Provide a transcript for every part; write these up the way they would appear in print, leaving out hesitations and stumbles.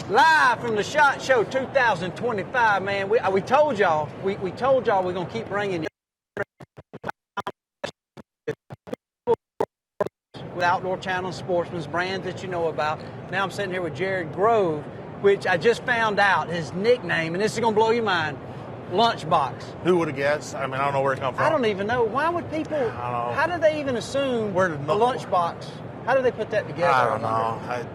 Live from the SHOT Show 2025, man. We told y'all, we told y'all we're going to keep bringing you with Outdoor Channel Sportsman's brands that you know about. Now I'm sitting here with Jarrod Grove, which I just found out his nickname, and this is going to blow your mind, Lunchbox. Who would have guessed? I mean, I don't know where it come from. I don't even know. Why would people, I don't know. how do they even assume a Lunchbox? How do they put that together? I don't know.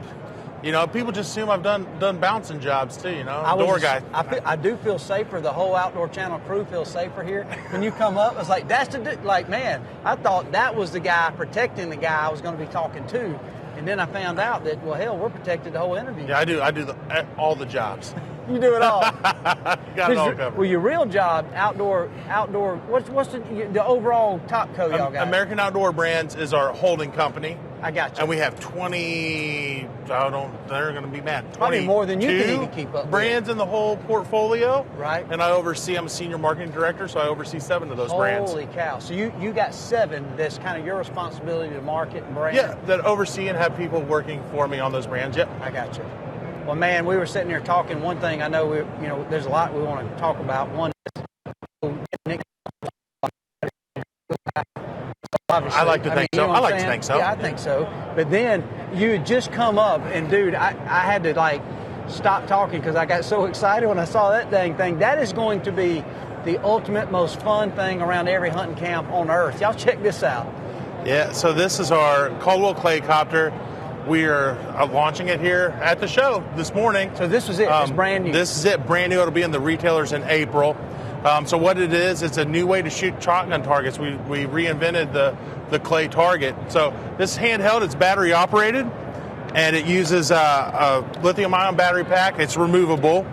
People just assume I've done bouncing jobs too, door guy. I do feel safer. The whole Outdoor Channel crew feels safer here. When you come up, it's like, man, I thought that was the guy protecting the guy I was going to be talking to. And then I found out that, well, hell, we're protected the whole interview. Yeah, I do all the jobs. You do it all. Got it all covered. Well, your real job, outdoor. What's the overall top co y'all got? American Outdoor Brands is our holding company. I got you. And we have 20. They're going to be mad. Probably more than you can even keep up. Brands in the whole portfolio. Right. And I'm a senior marketing director, so I oversee 7 of those brands. Holy cow! So you got 7. That's kind of your responsibility to market and brand. Yeah, that oversee and have people working for me on those brands. Yep. I got you. Well, man, we were sitting here talking. One thing I know, there's a lot we want to talk about. One is I like to think so. I like to think so. Yeah, I think so. But then you had just come up, and dude, I had to stop talking because I got so excited when I saw that dang thing. That is going to be the ultimate, most fun thing around every hunting camp on earth. Y'all check this out. Yeah. So this is our Caldwell Clay Copter. We are launching it here at the show this morning. So this was it. It's brand new. This is it. Brand new. It'll be in the retailers in April. So what it is, it's a new way to shoot shotgun targets. We reinvented the clay target. So this handheld, it's battery operated, and it uses a lithium-ion battery pack. It's removable.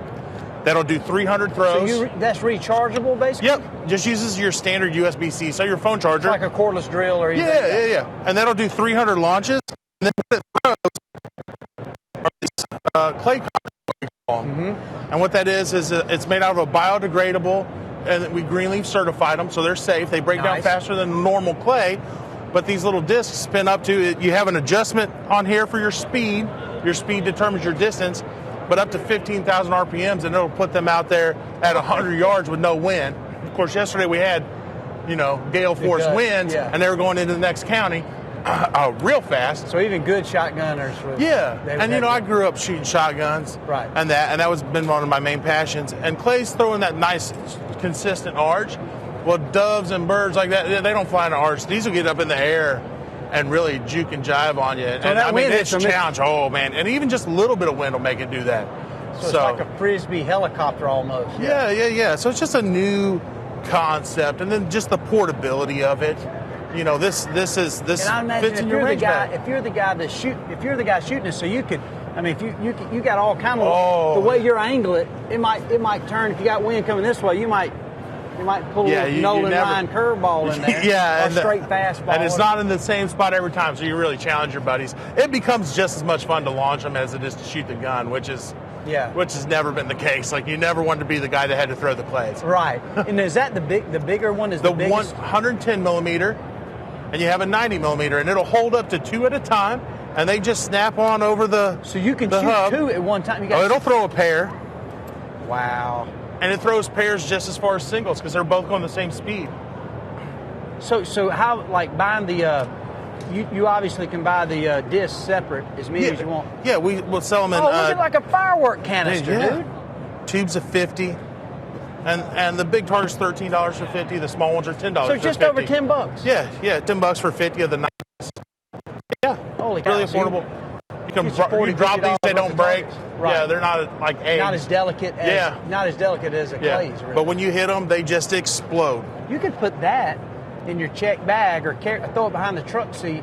That'll do 300 throws. So that's rechargeable, basically? Yep. Just uses your standard USB-C, so your phone charger. It's like a cordless drill or anything. Yeah. And that'll do 300 launches. And then what it throws are these clay copters. And what that is it's made out of a biodegradable, and we Greenleaf certified them, so they're safe. They break down faster than normal clay, but these little discs spin up to, you have an adjustment on here for your speed. Your speed determines your distance, but up to 15,000 RPMs, and it'll put them out there at 100 yards with no wind. Of course, yesterday we had, gale force winds, and they were going into the next county. Real fast. So even good shotgunners. I grew up shooting shotguns. Right. And that was been one of my main passions. And Clay's throwing that nice, consistent arch. Well, doves and birds like that, they don't fly in an arch. These will get up in the air and really juke and jive on you. So it's a challenge. Oh, man. And even just a little bit of wind will make it do that. So it's like a Frisbee helicopter almost. Yeah. So it's just a new concept. And then just the portability of it. This and I imagine if you're the guy shooting it, so you could, if you got all kind of the way you angle it, it might turn. If you got wind coming this way, you might pull a Nolan Ryan curveball in there, or straight fastball. And it's not in the same spot every time, so you really challenge your buddies. It becomes just as much fun to launch them as it is to shoot the gun, which has never been the case. Like, you never wanted to be the guy that had to throw the clays. Right. And is that the bigger one? Is the biggest? 110 millimeter. And you have a 90 millimeter, and it'll hold up to 2 at a time, and they just snap on over the So you can shoot hub. 2 at one time. It'll throw a pair. Wow. And it throws pairs just as far as singles because they're both going the same speed. So how, buying the, you obviously can buy the discs separate as many as you want. Yeah, we'll sell them in. Look at like a firework canister, dude. Tubes of 50. And the big target's $13 for 50. The small ones are $10 for 50. So just over $10. Yeah, $10 for 50 of the nice. Yeah, holy cow, really affordable. You drop these, they don't break. Right. Yeah, they're not like eggs. Not as delicate as a clays. Really. But when you hit them, they just explode. You could put that in your check bag or throw it behind the truck seat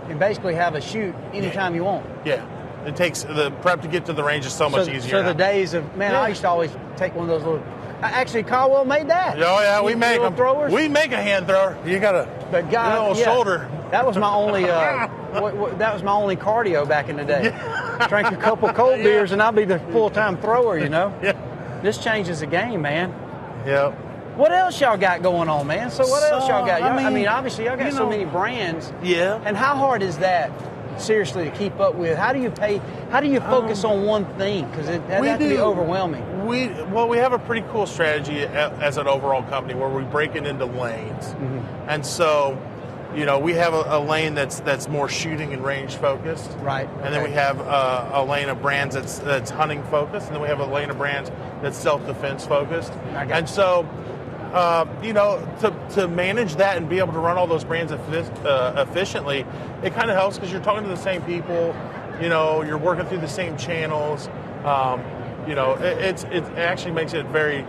and basically have a shoot anytime you want. Yeah. It takes the prep to get to the range is so much easier. So the days of I used to always take one of those little. Actually, Caldwell made that. Oh yeah, we make them. Throwers. We make a hand thrower. You got a shoulder. That was my only. That was my only cardio back in the day. Drank a couple cold beers and I'll be the full-time thrower. Yeah. This changes the game, man. Yep. What else y'all got going on, man? So what else y'all got? Obviously y'all got so many brands. Yeah. And how hard is that seriously to keep up with? How do you focus on one thing? Because that has to be overwhelming. We have a pretty cool strategy as an overall company where we break it into lanes. Mm-hmm. And so, we have a lane that's more shooting and range focused. Right. And then we have a lane of brands that's hunting focused. And then we have a lane of brands that's self-defense focused. And so, to manage that and be able to run all those brands efficiently, it kind of helps because you're talking to the same people, you're working through the same channels. It actually makes it very,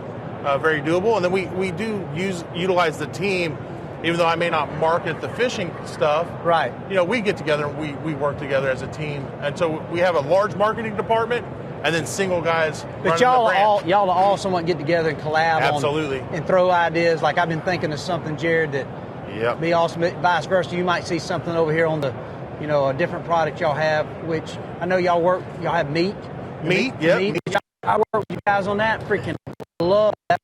very doable. And then we do utilize the team, even though I may not market the fishing stuff. Right. We get together and we work together as a team. And so we have a large marketing department and then single guys. But y'all all somewhat get together and collab. Absolutely. And throw ideas. Like I've been thinking of something, Jarrod, that be awesome. Vice versa, you might see something over here on the, a different product y'all have, which I know y'all have meat. Meat, yeah. I work with you guys on that. Freaking love that.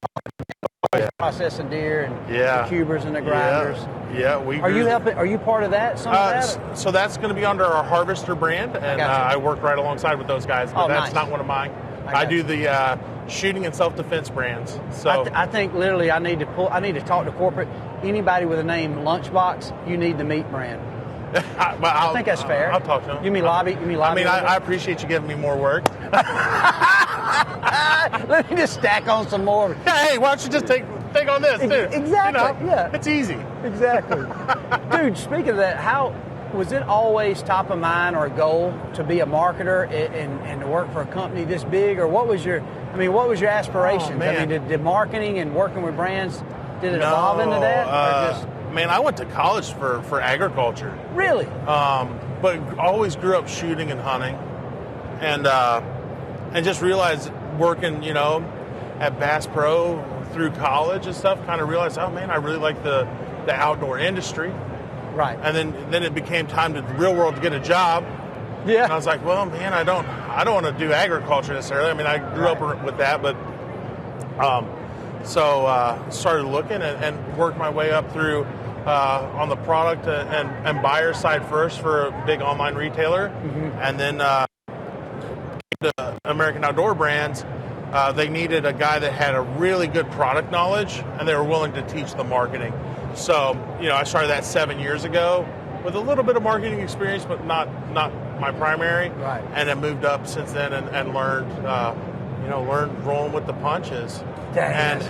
Processing deer and the cubers and the grinders. Yeah, Are you helping? Are you part of that? Some of that? So that's going to be under our Harvester brand, and I work right alongside with those guys. But that's not one of mine. I do the shooting and self-defense brands. So I think literally I need to talk to corporate. Anybody with a name Lunchbox, you need the meat brand. I think that's fair. I'll talk to them. You mean lobby? I appreciate you giving me more work. Let me just stack on some more. Hey, why don't you just take on this too? Exactly. Yeah. It's easy. Exactly. Dude, speaking of that, how was it always top of mind or a goal to be a marketer and to work for a company this big, or what was your aspirations? Oh, did marketing and working with brands, did it evolve into that? I went to college for agriculture. Really? But always grew up shooting and hunting, and just realized working, at Bass Pro through college and stuff, kind of realized, oh man, I really like the outdoor industry. Right. And then it became time to the real world to get a job. Yeah. And I was like, well, man, I don't want to do agriculture necessarily. I grew up with that, but started looking and worked my way up through on the product and buyer side first for a big online retailer, and then the American Outdoor Brands. They needed a guy that had a really good product knowledge, and they were willing to teach the marketing. So, I started that 7 years ago with a little bit of marketing experience, but not my primary. Right. And I moved up since then and learned, learned rolling with the punches. Dang,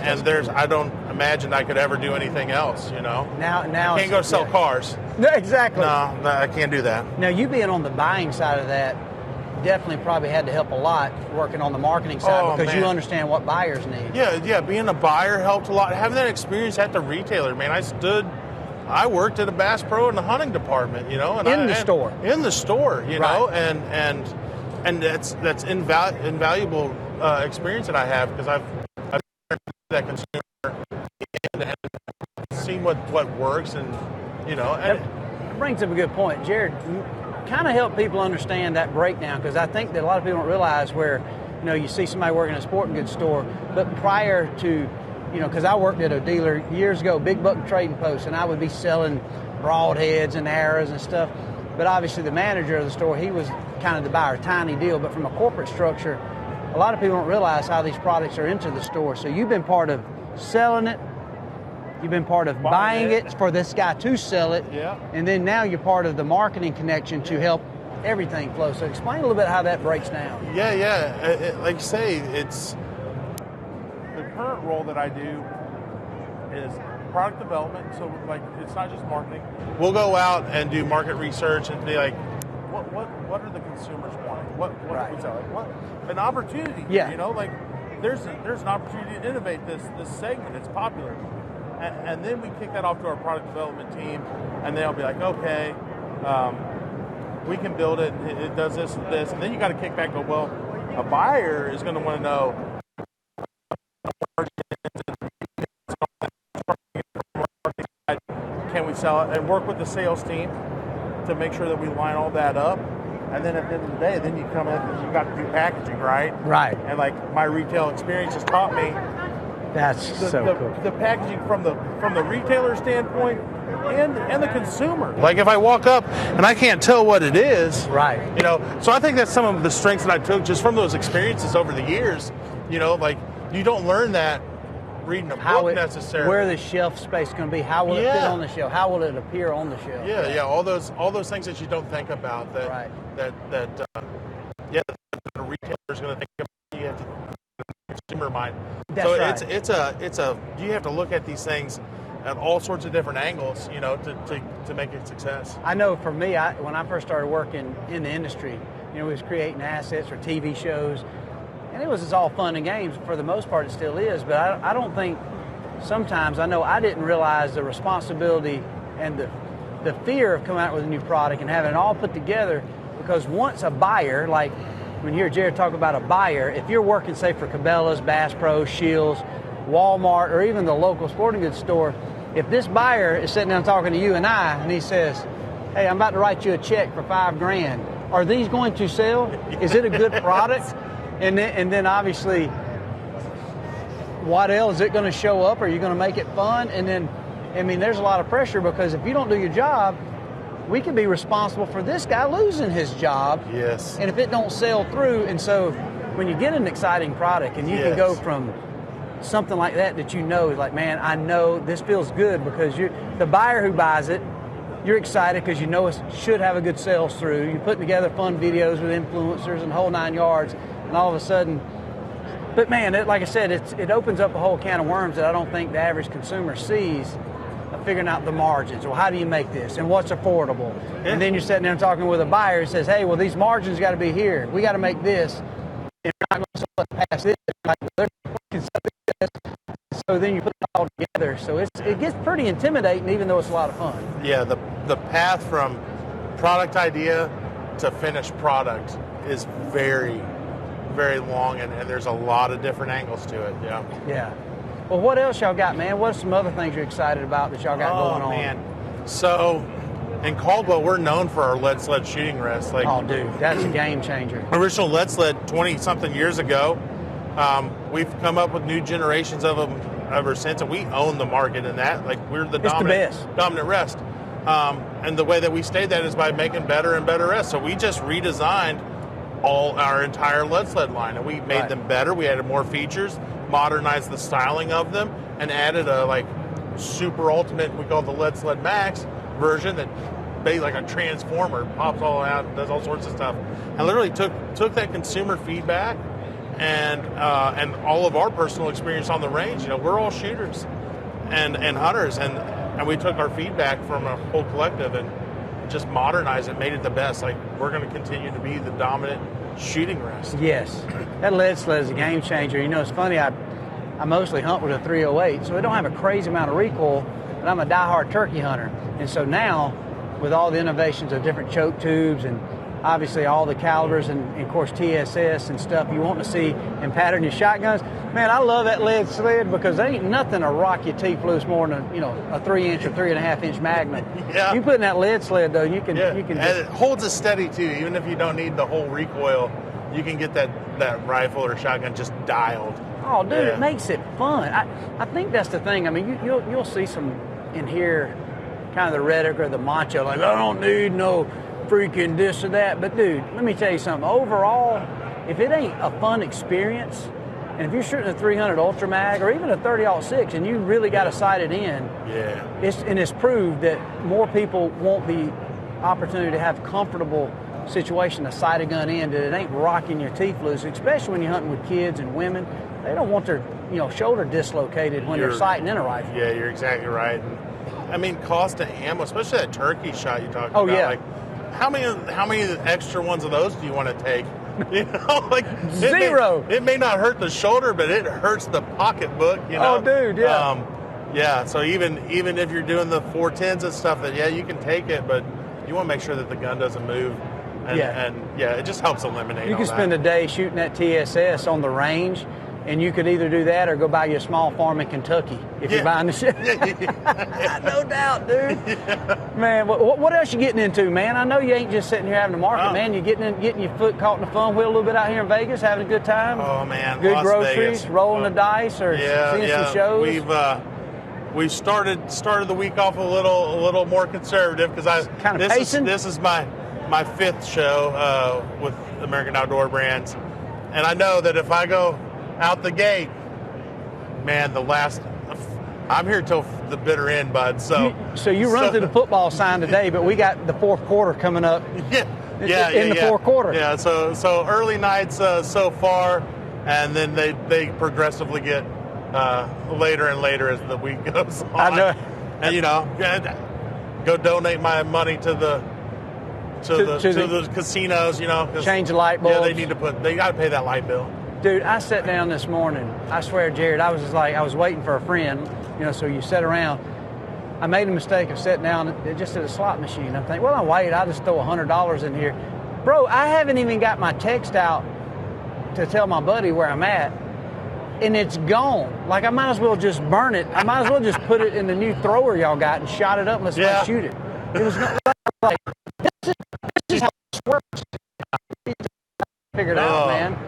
I don't imagine I could ever do anything else. Now I can't go sell cars. No, exactly. No, I can't do that. Now, you being on the buying side of that definitely probably had to help a lot working on the marketing side because you understand what buyers need. Yeah. Being a buyer helped a lot. Having that experience at the retailer, man, I worked at a Bass Pro in the hunting department, and in the store, and that's invaluable experience that I have because I've that consumer and seen what works and That brings up a good point, Jarrod. Kind of help people understand that breakdown because I think that a lot of people don't realize where you see somebody working in a sporting goods store, but prior to because I worked at a dealer years ago, Big Buck Trading Post, and I would be selling broadheads and arrows and stuff. But obviously the manager of the store, he was kind of the buyer, tiny deal. But from a corporate structure, a lot of people don't realize how these products are into the store. So you've been part of selling it. You've been part of buying it for this guy to sell it. Yeah. And then now you're part of the marketing connection to help everything flow. So explain a little bit how that breaks down. Yeah. Like you say, it's the current role that I do is product development. So it's not just marketing. We'll go out and do market research and be like, what are the consumers wanting? What an opportunity. Yeah. There's an opportunity to innovate this segment. It's popular. And then we kick that off to our product development team, and they'll be like, okay, we can build it. It does this and this. And then you got to kick back and go, well, a buyer is going to want to know, can we sell it? And work with the sales team to make sure that we line all that up. And then at the end of the day, then you come in and you got to do packaging, right? Right. And my retail experience has taught me that's so cool. The packaging from the retailer standpoint and the consumer. Like if I walk up and I can't tell what it is, right? You know, so I think that's some of the strengths that I took just from those experiences over the years. You know, like you don't learn that reading a book necessarily. Where the shelf space is going to be? How will it fit on the shelf? How will it appear on the shelf? Yeah. All those things that you don't think about that the retailer is going to think about. You have to consumer mind. That's right. it's a you have to look at these things at all sorts of different angles, you know, to make it a success. I know for me, when I first started working in the industry, you know, we was creating assets or TV shows, and it was just all fun and games. For the most part, it still is, but I don't think sometimes, I know I didn't realize the responsibility and the fear of coming out with a new product and having it all put together, because once a buyer, like when you hear Jarrod talk about a buyer, if you're working, say, for Cabela's, Bass Pro, Shields, Walmart, or even the local sporting goods store, if this buyer is sitting down talking to you and I, and he says, hey, I'm about to write you a check for $5,000, are these going to sell? Is it a good product? And then obviously, Waddell, is it going to show up? Are you going to make it fun? And then, I mean, there's a lot of pressure, because if you don't do your job, we could be responsible for this guy losing his job. Yes. And if it don't sell through, and so when you get an exciting product and you can go from something like that you know is like, man, I know this feels good, because the buyer who buys it, you're excited because you know it should have a good sales through. You're putting together fun videos with influencers and whole 9 yards, and all of a sudden, but man, like I said, it opens up a whole can of worms that I don't think the average consumer sees. Figuring out the margins. Well, how do you make this, and what's affordable? Yeah. And then you're sitting there and talking with a buyer who says, hey, well, these margins got to be here. We got to make this, and we're not going to sell it past this. Like, they're this. So then you put it all together. So it gets pretty intimidating, even though it's a lot of fun. Yeah, the path from product idea to finished product is very, very long, and there's a lot of different angles to it. Yeah. Well, what else y'all got, man? What's some other things you're excited about that y'all got going on? Oh, man. So, in Caldwell, we're known for our lead sled shooting rests. Like, oh, dude, that's a game changer. Original lead sled 20-something years ago. We've come up with new generations of them ever since, and we own the market in that. Like, we're the dominant rest. And the way that we stayed that is by making better and better rests. So we just redesigned our entire lead sled line, and we made them better. We added more features, modernized the styling of them, and added a super ultimate, we call it the Lead Sled Max version, that basically like a transformer, pops all out, does all sorts of stuff. And literally took that consumer feedback and all of our personal experience on the range. You know, we're all shooters and hunters, and we took our feedback from a whole collective and just modernized it, made it the best. Like, we're going to continue to be the dominant shooting rest. Yes, that lead sled is a game changer. You know, it's funny, I mostly hunt with a 308, so it don't have a crazy amount of recoil, but I'm a diehard turkey hunter. And so now, with all the innovations of different choke tubes and obviously all the calibers and of course TSS and stuff you want to see and pattern your shotguns, man, I love that lead sled, because there ain't nothing to rock your teeth loose more than a 3-inch or 3.5-inch Magnum. Yeah. You put in that lead sled though, you can and it holds it steady too. Even if you don't need the whole recoil, you can get that rifle or shotgun just dialed. Oh, dude, it makes it fun. I think that's the thing. I mean, you'll see some in here, kind of the rhetoric or the macho, like, I don't need no freaking this or that. But, dude, let me tell you something. Overall, if it ain't a fun experience, and if you're shooting a 300 Ultra Mag or even a 30-06 and you really got to sight it in, it's proved that more people want the opportunity to have comfortable situation to sight a gun in, that it ain't rocking your teeth loose, especially when you're hunting with kids and women. They don't want their shoulder dislocated when they're sighting in a rifle. Yeah, you're exactly right. I mean, cost of ammo, especially that turkey shot you talked about. Oh, yeah. Like, how many extra ones of those do you want to take? You know, like zero. It may not hurt the shoulder, but it hurts the pocketbook. You know. Oh, dude, yeah. So even if you're doing the 410s and stuff, that you can take it, but you want to make sure that the gun doesn't move. And it just helps eliminate. You can spend a day shooting that TSS on the range, and you could either do that or go buy you a small farm in Kentucky if you're buying the shit. No doubt, dude. Yeah. Man, what else you getting into, man? I know you ain't just sitting here having a market, man. You're getting your foot caught in the fun wheel a little bit out here in Vegas, having a good time. Oh man, good Las groceries, Vegas. rolling the dice, or seeing some shows. we started the week off a little more conservative because this is my fifth show with American Outdoor Brands, and I know that if I go out the gate, man, I'm here till the bitter end, bud. So you run through the football sign today, but we got the fourth quarter coming up. In the fourth quarter. Yeah, so early nights so far, and then they progressively get later and later as the week goes on. I know. And go donate my money to the casinos. Change the light bulbs. Yeah, they got to pay that light bill. Dude, I sat down this morning. I swear, Jarrod, I was waiting for a friend. So you sit around. I made a mistake of sitting down just at a slot machine. I'm thinking, well, I'll wait. I'll just throw $100 in here. Bro, I haven't even got my text out to tell my buddy where I'm at, and it's gone. Like, I might as well just burn it. I might as well just put it in the new thrower y'all got and shot it up and let's shoot it. It was not like, this is how this works. Figured out, man.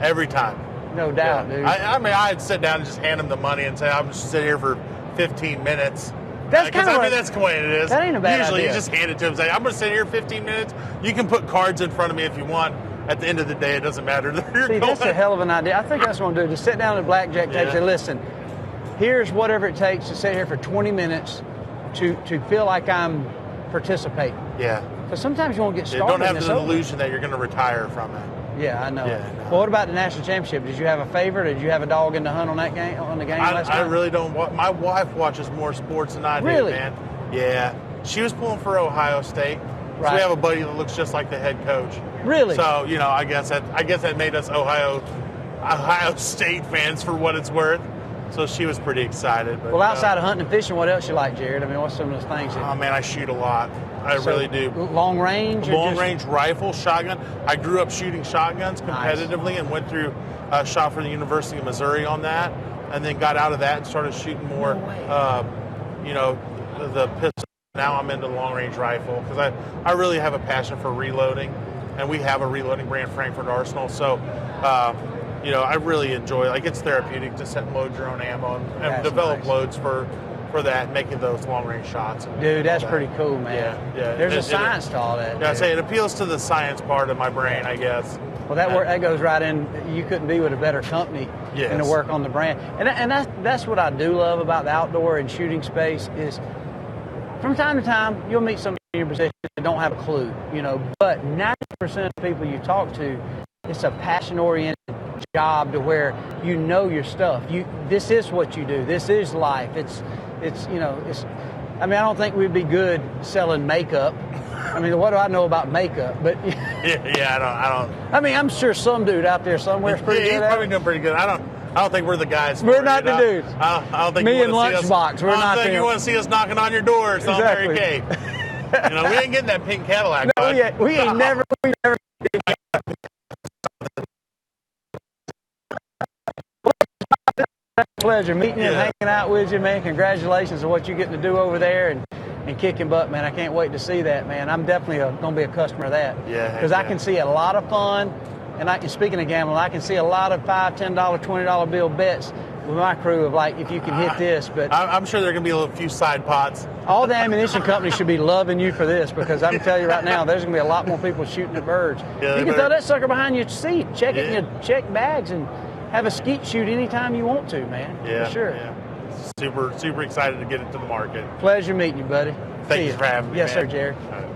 Every time. No doubt, dude. I'd sit down and just hand him the money and say, I'm just sitting here for 15 minutes. That's kind of that's the way it is. That ain't a bad Usually idea. you just hand it to him and say, I'm going to sit here 15 minutes. You can put cards in front of me if you want. At the end of the day, it doesn't matter. That's a hell of an idea. I think that's what I'm going to do. Just sit down at a blackjack table and say, listen, here's whatever it takes to sit here for 20 minutes to feel like I'm participating. Yeah. Because sometimes you won't get started. Don't have the illusion that you're going to retire from it. Yeah, I know. Yeah, no. Well, what about the national championship? Did you have a favorite? Did you have a dog in the hunt on that game? On the game last night? I really don't. My wife watches more sports than I do, really? Man. Yeah, she was pulling for Ohio State. Right. So we have a buddy that looks just like the head coach. Really? So I guess that made us Ohio State fans for what it's worth. So she was pretty excited. But, well, outside of hunting and fishing, what else you like, Jarrod? I mean, what's some of those things? Oh man, I shoot a lot. I really do. Long range? Long range rifle, shotgun. I grew up shooting shotguns competitively and went through shot for the University of Missouri on that, and then got out of that and started shooting more. The pistol. Now I'm into long range rifle because I really have a passion for reloading, and we have a reloading brand, Frankfurt Arsenal. So, I really enjoy. Like, it's therapeutic to set and load your own ammo and develop loads for that, and making those long range shots. Dude, that's pretty cool, man. Yeah. There's a science to all that. Yeah, I say it appeals to the science part of my brain, I guess. Well, that goes right in. You couldn't be with a better company than to work on the brand. And that's what I do love about the outdoor and shooting space is, from time to time, you'll meet somebody in your position that don't have a clue, but 90% of the people you talk to, it's a passion-oriented job to where you know your stuff. This is what you do. This is life. I don't think we'd be good selling makeup. I mean, what do I know about makeup? But I don't. I mean, I'm sure some dude out there somewhere is pretty good. He's probably doing pretty good. I don't think we're the guys. We're not the dudes. I don't think me and Lunchbox. We're not. I don't think you want to see us knocking on your door. So exactly. Mary Kay. We ain't getting that pink Cadillac. No, we ain't never. Pleasure meeting you and hanging out with you, man. Congratulations on what you're getting to do over there and kicking butt, man. I can't wait to see that, man. I'm definitely going to be a customer of that. Yeah. Because I can see a lot of fun, and speaking of gambling, I can see a lot of $5, $10, $20 bill bets with my crew of, like, if you can hit this. But I'm sure there are going to be a few side pots. All the ammunition companies should be loving you for this, because I'm telling you right now, there's going to be a lot more people shooting at birds. Yeah, you can throw that sucker behind your seat, check it in your check bags, and have a skeet shoot anytime you want to, man. Yeah, for sure. Yeah. Super, super excited to get it to the market. Pleasure meeting you, buddy. Thank you for having me. Yes, man. sir, Jarrod.